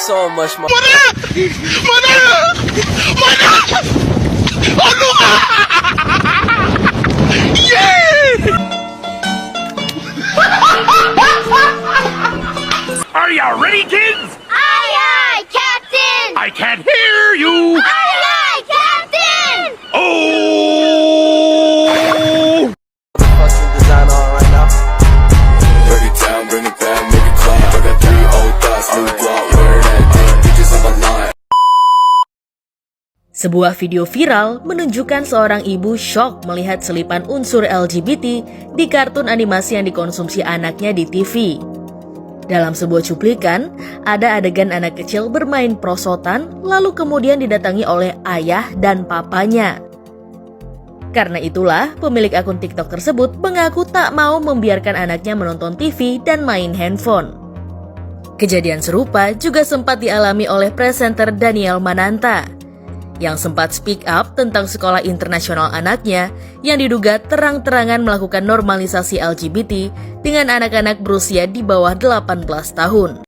so much more. Are you ready, kids? Aye, aye, Captain! I can't hear you. Aye, aye, Captain! Oh! Fucking design on right now. Break it down, bring it back, make it clap. I got 3 old thoughts, new block, where that thing, bitches on my line. Sebuah video viral menunjukkan seorang ibu shock melihat selipan unsur LGBT di kartun animasi yang dikonsumsi anaknya di TV. Dalam sebuah cuplikan, ada adegan anak kecil bermain prosotan lalu kemudian didatangi oleh ayah dan papanya. Karena itulah, pemilik akun TikTok tersebut mengaku tak mau membiarkan anaknya menonton TV dan main handphone. Kejadian serupa juga sempat dialami oleh presenter Daniel Mananta, yang sempat speak up tentang sekolah internasional anaknya yang diduga terang-terangan melakukan normalisasi LGBT dengan anak-anak berusia di bawah 18 tahun.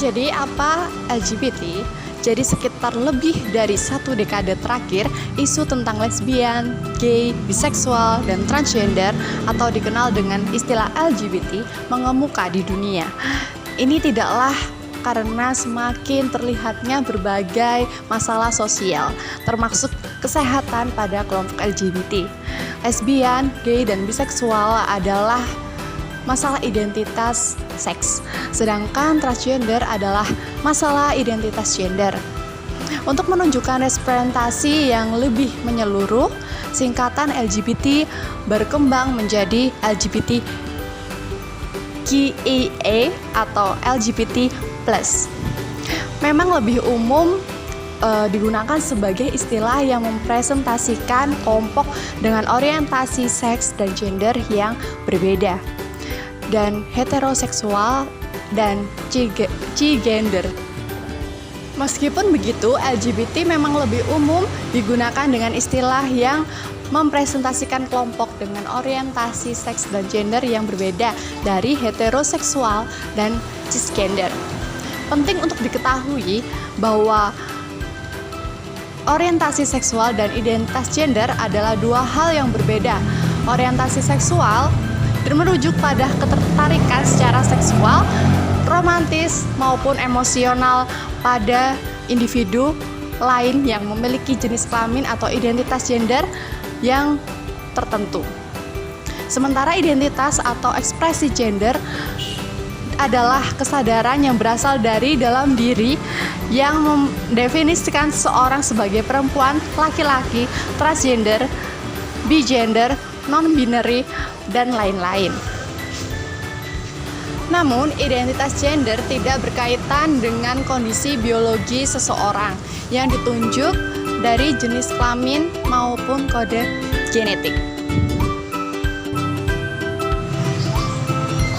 Jadi apa LGBT? Jadi sekitar lebih dari 1 dekade terakhir, isu tentang lesbian, gay, biseksual, dan transgender atau dikenal dengan istilah LGBT mengemuka di dunia. Ini tidaklah karena semakin terlihatnya berbagai masalah sosial, termasuk kesehatan pada kelompok LGBT. Lesbian, gay, dan biseksual adalah masalah identitas seks, sedangkan transgender adalah masalah identitas gender. Untuk menunjukkan representasi yang lebih menyeluruh, singkatan LGBT berkembang menjadi LGBTQIA atau LGBT+. Memang lebih umum digunakan sebagai istilah yang mempresentasikan kelompok dengan orientasi seks dan gender yang berbeda, dan heteroseksual dan cisgender. Meskipun begitu, LGBT memang lebih umum digunakan dengan istilah yang mempresentasikan kelompok dengan orientasi seks dan gender yang berbeda dari heteroseksual dan cisgender. Penting untuk diketahui bahwa orientasi seksual dan identitas gender adalah 2 hal yang berbeda. Orientasi seksual merujuk pada ketertarikan secara seksual, romantis maupun emosional pada individu lain yang memiliki jenis kelamin atau identitas gender yang tertentu. Sementara identitas atau ekspresi gender adalah kesadaran yang berasal dari dalam diri yang mendefinisikan seseorang sebagai perempuan, laki-laki, transgender, bigender, non-binary, dan lain-lain. Namun, identitas gender tidak berkaitan dengan kondisi biologi seseorang yang ditunjuk dari jenis kelamin maupun kode genetik.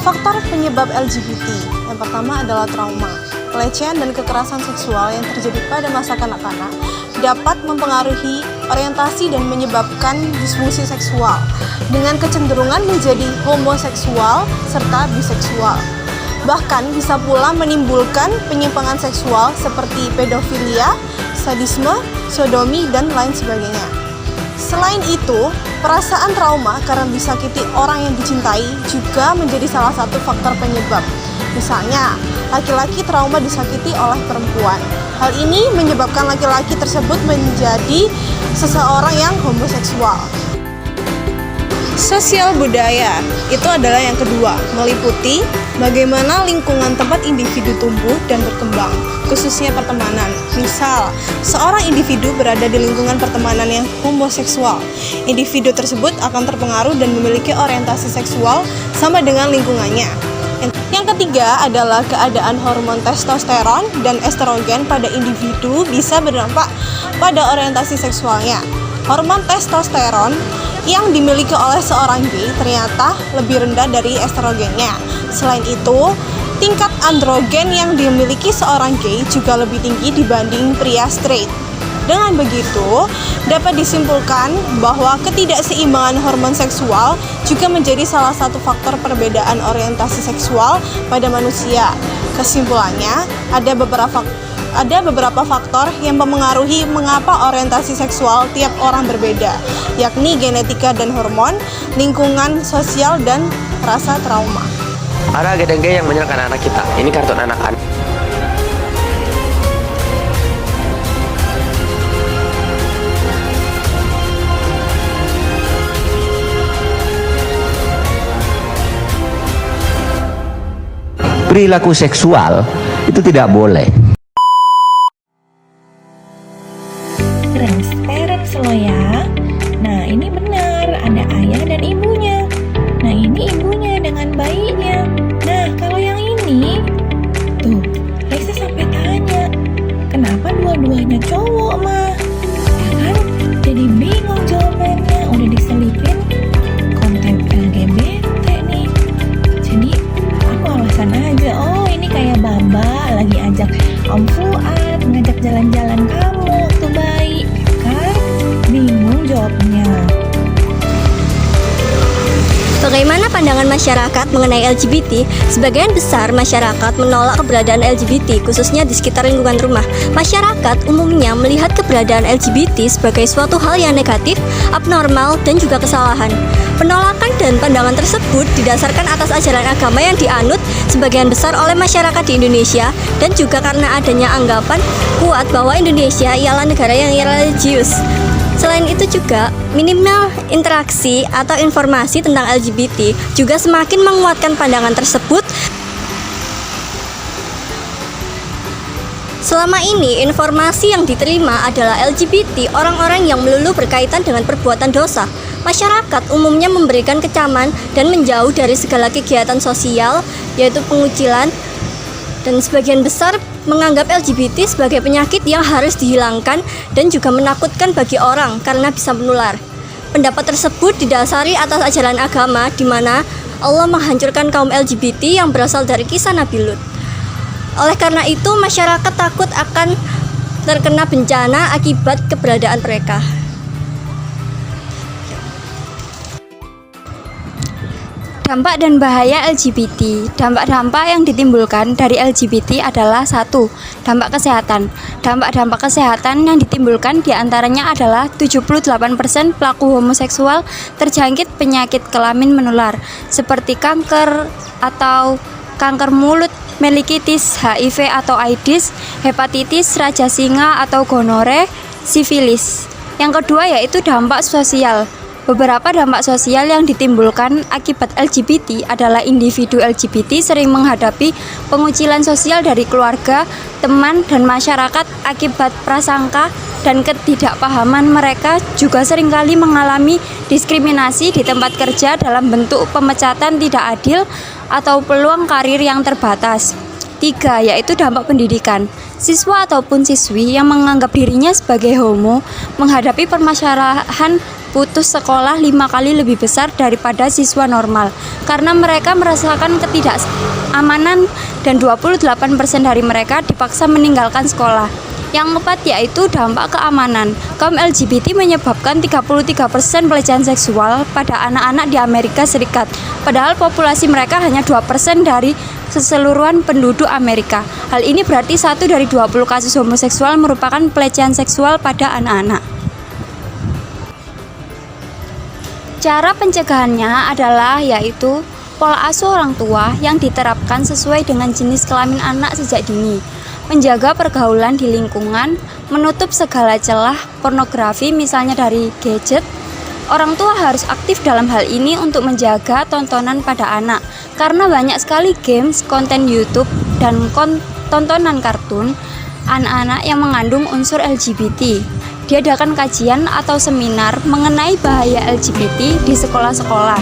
Faktor penyebab LGBT yang pertama adalah trauma. Pelecehan dan kekerasan seksual yang terjadi pada masa kanak-kanak dapat mempengaruhi orientasi dan menyebabkan disfungsi seksual dengan kecenderungan menjadi homoseksual serta biseksual. Bahkan bisa pula menimbulkan penyimpangan seksual seperti pedofilia, sadisme, sodomi, dan lain sebagainya. Selain itu, perasaan trauma karena disakiti orang yang dicintai juga menjadi salah satu faktor penyebab. Misalnya, laki-laki trauma disakiti oleh perempuan. Hal ini menyebabkan laki-laki tersebut menjadi seseorang yang homoseksual. Sosial budaya itu adalah yang kedua, meliputi bagaimana lingkungan tempat individu tumbuh dan berkembang, khususnya pertemanan. Misal, seorang individu berada di lingkungan pertemanan yang homoseksual. Individu tersebut akan terpengaruh dan memiliki orientasi seksual sama dengan lingkungannya. Yang ketiga adalah keadaan hormon testosteron dan estrogen pada individu bisa berdampak pada orientasi seksualnya. Hormon testosteron yang dimiliki oleh seorang gay ternyata lebih rendah dari estrogennya. Selain itu, tingkat androgen yang dimiliki seorang gay juga lebih tinggi dibanding pria straight. Dengan begitu, dapat disimpulkan bahwa ketidakseimbangan hormon seksual juga menjadi salah satu faktor perbedaan orientasi seksual pada manusia. Kesimpulannya, ada beberapa faktor yang mempengaruhi mengapa orientasi seksual tiap orang berbeda, yakni genetika dan hormon, lingkungan sosial, dan rasa trauma. Ada agen-agen yang menyerang anak kita. Ini kartun anak-anak. Perilaku seksual itu tidak boleh. Parents lo ya. Nah ini benar, ada ayah dan ibunya. Nah ini ibunya dengan bayinya. Nah kalau yang ini, tuh Lisa sampai tanya, kenapa dua-duanya cowok mah? Ya kan, jadi bingung jawabannya. Udah diselipin konten LGBT nih. Jadi aku alasan aja, oh ini kayak Bamba lagi ajak Om Fuad ngajak jalan-jalan kamu waktu bayi. Kan bingung jawabnya. Bagaimana pandangan masyarakat mengenai LGBT? Sebagian besar masyarakat menolak keberadaan LGBT, khususnya di sekitar lingkungan rumah. Masyarakat umumnya melihat keberadaan LGBT sebagai suatu hal yang negatif, abnormal, dan juga kesalahan. Penolakan dan pandangan tersebut didasarkan atas ajaran agama yang dianut sebagian besar oleh masyarakat di Indonesia, dan juga karena adanya anggapan kuat bahwa Indonesia ialah negara yang religius. Selain itu juga, minimnya interaksi atau informasi tentang LGBT juga semakin menguatkan pandangan tersebut. Selama ini, informasi yang diterima adalah LGBT, orang-orang yang melulu berkaitan dengan perbuatan dosa. Masyarakat umumnya memberikan kecaman dan menjauh dari segala kegiatan sosial, yaitu pengucilan, dan sebagian besar menganggap LGBT sebagai penyakit yang harus dihilangkan dan juga menakutkan bagi orang karena bisa menular. Pendapat tersebut didasari atas ajaran agama di mana Allah menghancurkan kaum LGBT yang berasal dari kisah Nabi Lut. Oleh karena itu, masyarakat takut akan terkena bencana akibat keberadaan mereka. Dampak dan bahaya LGBT. Dampak-dampak yang ditimbulkan dari LGBT adalah 1. Dampak kesehatan. Dampak-dampak kesehatan yang ditimbulkan diantaranya adalah 78% pelaku homoseksual terjangkit penyakit kelamin menular seperti kanker atau kanker mulut, melikitis, HIV atau AIDS, hepatitis, raja singa atau gonore, sifilis. Yang kedua yaitu dampak sosial. Beberapa dampak sosial yang ditimbulkan akibat LGBT adalah individu LGBT sering menghadapi pengucilan sosial dari keluarga, teman, dan masyarakat akibat prasangka dan ketidakpahaman. Mereka juga seringkali mengalami diskriminasi di tempat kerja dalam bentuk pemecatan tidak adil atau peluang karir yang terbatas. 3. Yaitu dampak pendidikan. Siswa ataupun siswi yang menganggap dirinya sebagai homo menghadapi permasalahan putus sekolah 5 kali lebih besar daripada siswa normal karena mereka merasakan ketidakamanan dan 28% dari mereka dipaksa meninggalkan sekolah. Yang keempat yaitu dampak keamanan. Kaum LGBT menyebabkan 33% pelecehan seksual pada anak-anak di Amerika Serikat, padahal populasi mereka hanya 2% dari keseluruhan penduduk Amerika. Hal ini berarti 1 dari 20 kasus homoseksual merupakan pelecehan seksual pada anak-anak. Cara pencegahannya adalah yaitu pola asuh orang tua yang diterapkan sesuai dengan jenis kelamin anak sejak dini, menjaga pergaulan di lingkungan, menutup segala celah pornografi misalnya dari gadget. Orang tua harus aktif dalam hal ini untuk menjaga tontonan pada anak, karena banyak sekali games, konten YouTube, dan tontonan kartun anak-anak yang mengandung unsur LGBT. Diadakan kajian atau seminar mengenai bahaya LGBT di sekolah-sekolah.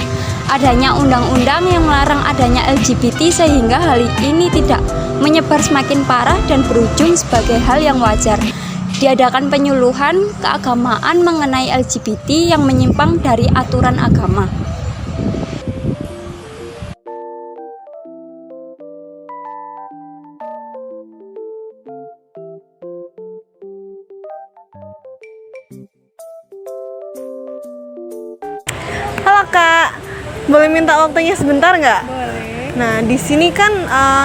Adanya undang-undang yang melarang adanya LGBT sehingga hal ini tidak menyebar semakin parah dan berujung sebagai hal yang wajar. Diadakan penyuluhan keagamaan mengenai LGBT yang menyimpang dari aturan agama. kakak. Boleh minta waktunya sebentar nggak? Boleh. Nah, di sini kan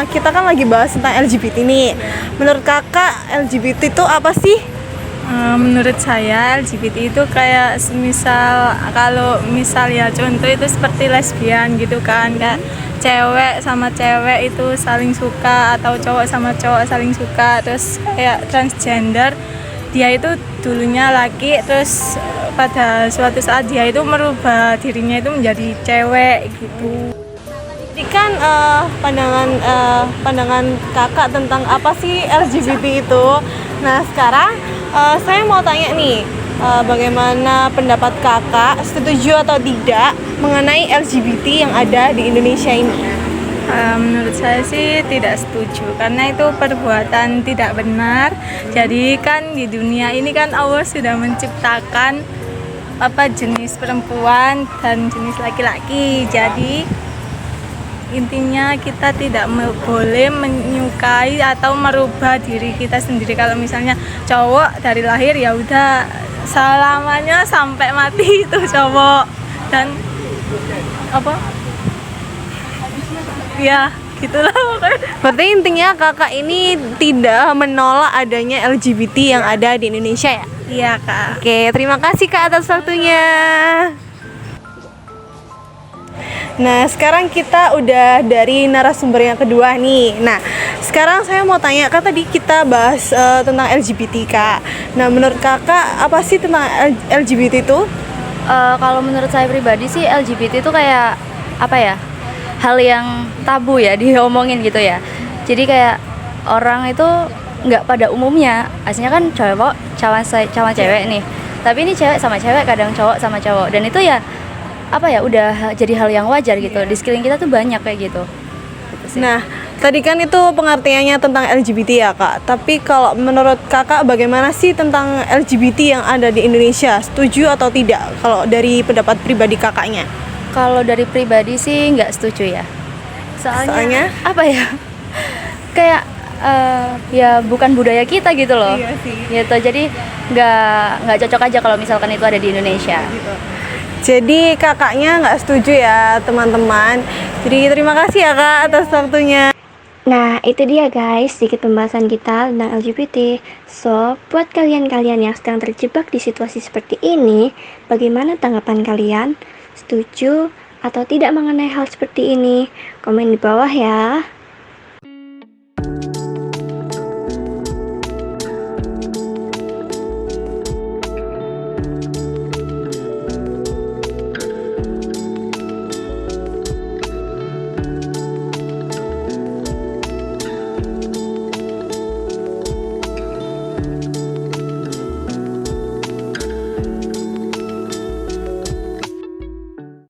kita kan lagi bahas tentang LGBT nih. Menurut kakak, LGBT itu apa sih? Menurut saya LGBT itu kayak semisal, kalau misal ya contoh itu seperti lesbian gitu kan, kayak cewek sama cewek itu saling suka atau cowok sama cowok saling suka. Terus kayak transgender, dia itu dulunya laki, terus pada suatu saat dia itu merubah dirinya itu menjadi cewek gitu. Jadi kan pandangan kakak tentang apa sih LGBT itu. Nah, sekarang saya mau tanya nih, bagaimana pendapat kakak, setuju atau tidak mengenai LGBT yang ada di Indonesia ini? Menurut saya sih tidak setuju, karena itu perbuatan tidak benar. Jadi kan di dunia ini kan Allah sudah menciptakan jenis perempuan dan jenis laki-laki. Jadi intinya kita tidak boleh menyukai atau merubah diri kita sendiri. Kalau misalnya cowok dari lahir ya udah selamanya sampai mati itu cowok, dan ya gitulah pokoknya. Berarti intinya kakak ini tidak menolak adanya LGBT yang ada di Indonesia ya? Iya kak. Oke, terima kasih kak atas waktunya. Nah, sekarang kita udah dari narasumber yang kedua nih. Nah, sekarang saya mau tanya, kan tadi kita bahas tentang LGBT kak. Nah, menurut kakak apa sih tentang LGBT itu? Kalau menurut saya pribadi sih LGBT itu kayak apa ya, hal yang tabu ya diomongin gitu ya. Jadi kayak orang itu nggak pada umumnya, aslinya kan cowok sama cewek nih, tapi ini cewek sama cewek, kadang cowok sama cowok, dan itu ya apa ya, udah jadi hal yang wajar gitu. Di sekeliling kita tuh banyak kayak gitu sih. Nah, tadi kan itu pengertiannya tentang LGBT ya kak, tapi kalau menurut kakak bagaimana sih tentang LGBT yang ada di Indonesia? Setuju atau tidak kalau dari pendapat pribadi kakaknya? Kalau dari pribadi sih nggak setuju ya. Soalnya apa ya? Kayak ya bukan budaya kita gitu loh. Iya sih. Gitu. Jadi nggak cocok aja kalau misalkan itu ada di Indonesia. Gitu. Jadi kakaknya nggak setuju ya teman-teman. Jadi terima kasih ya kak atas waktunya. Nah, itu dia guys, sedikit pembahasan kita tentang LGBT. So, buat kalian-kalian yang sedang terjebak di situasi seperti ini, bagaimana tanggapan kalian? Setuju atau tidak mengenai hal seperti ini? Komen di bawah ya.